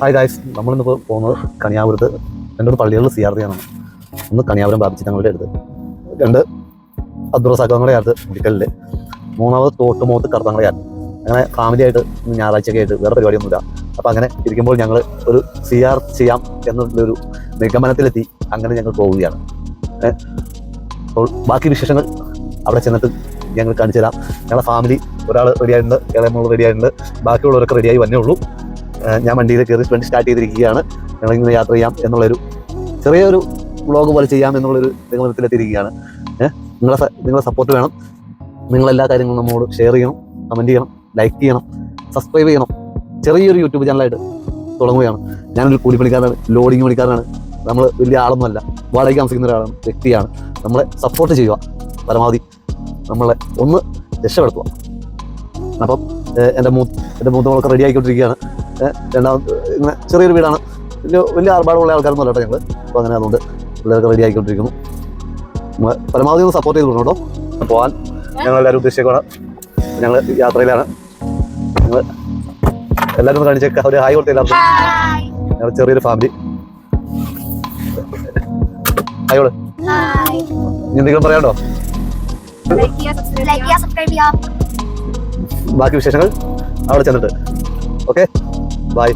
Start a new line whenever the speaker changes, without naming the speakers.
Hi guys, നമ്മളിന്നിപ്പോൾ പോകുന്നത് കണിയാപുരത്ത് രണ്ടൊരു പള്ളികളിൽ സിയാർത്തിയാണ്. ഒന്ന് കണിയാപുരം ബാബിച്ചി തങ്ങളുടെ അടുത്ത്, രണ്ട് അബ്ദുറസാഖങ്ങളുടെ അടുത്ത് മുടിക്കലിൽ, മൂന്നാമത് തോട്ടുമുഖത്ത് കറുത്തങ്ങളുടെ അടുത്ത്. അങ്ങനെ ഫാമിലി ആയിട്ട് ഞായറാഴ്ചയൊക്കെ ആയിട്ട് വേറെ പരിപാടിയൊന്നുമില്ല. അപ്പോൾ അങ്ങനെ ഇരിക്കുമ്പോൾ ഞങ്ങൾ ഒരു സിയാർ ചെയ്യാം എന്നുള്ളൊരു നിഗമനത്തിലെത്തി. അങ്ങനെ ഞങ്ങൾ പോവുകയാണ്. അപ്പോൾ ബാക്കി വിശേഷങ്ങൾ അവിടെ ചെന്നിട്ട് ഞങ്ങൾ കാണിച്ചു തരാം. ഞങ്ങളുടെ ഫാമിലി ഒരാൾ റെഡിയായിട്ടുണ്ട്, ഇളയമോൾ റെഡിയായിട്ടുണ്ട്, ബാക്കിയുള്ളവരൊക്കെ റെഡിയായി വന്നേ ഉള്ളൂ. ഞാൻ വണ്ടിയിൽ കയറി വണ്ടി സ്റ്റാർട്ട് ചെയ്തിരിക്കുകയാണ്. ഞങ്ങളിങ്ങനെ യാത്ര ചെയ്യാം എന്നുള്ളൊരു ചെറിയൊരു വ്ളോഗ് പോലെ ചെയ്യാം എന്നുള്ളൊരു നിഗമനത്തിലെത്തിയിരിക്കുകയാണ്. നിങ്ങളെ സപ്പോർട്ട് വേണം. നിങ്ങളെല്ലാ കാര്യങ്ങളും നമ്മോട് ഷെയർ ചെയ്യണം, കമൻറ്റ് ചെയ്യണം, ലൈക്ക് ചെയ്യണം, സബ്സ്ക്രൈബ് ചെയ്യണം. ചെറിയൊരു യൂട്യൂബ് ചാനലായിട്ട് തുടങ്ങുകയാണ്. ഞാനൊരു കൂലിപ്പണിക്കാരനാണ്, ലോഡിങ് പണിക്കാരനാണ്. നമ്മൾ വലിയ ആളൊന്നുമല്ല, വാടകയ്ക്ക് താമസിക്കുന്ന ഒരാളാണ്, വ്യക്തിയാണ്. നമ്മളെ സപ്പോർട്ട് ചെയ്യുക, പരമാവധി നമ്മളെ ഒന്ന് രക്ഷപ്പെടുത്തുക. അപ്പം എൻ്റെ മൂത്തമൊക്കെ റെഡി ആയിക്കൊണ്ടിരിക്കുകയാണ്. രണ്ടാമത് ഇങ്ങനെ ചെറിയൊരു വീടാണ്, വലിയ ആർഭാടമുള്ള ആൾക്കാരൊന്നും അല്ല ഞങ്ങൾ. അപ്പോൾ അങ്ങനെ അതുകൊണ്ട് പിള്ളേരൊക്കെ റെഡി ആയിക്കൊണ്ടിരിക്കുന്നു. പരമാവധി ഒന്ന് സപ്പോർട്ട് ചെയ്ത് കൊടുക്കണം കേട്ടോ. പോകാൻ ഞങ്ങളെല്ലാവരും ഉദ്ദേശിച്ചേക്കാണ്. ഞങ്ങൾ യാത്രയിലാണ്. ഞങ്ങൾ എല്ലാവരും ഒന്ന് കാണിച്ചേക്കാം. ഒരു ഹായ് കൊടുത്ത എല്ലാവർക്കും. ഞങ്ങൾ ചെറിയൊരു ഫാമിലി. ഹായോട് ഇനി എന്തെങ്കിലും പറയാണ്ടോ? ബാക്കി വിശേഷങ്ങൾ അവിടെ ചെന്നിട്ട്. Okay, by.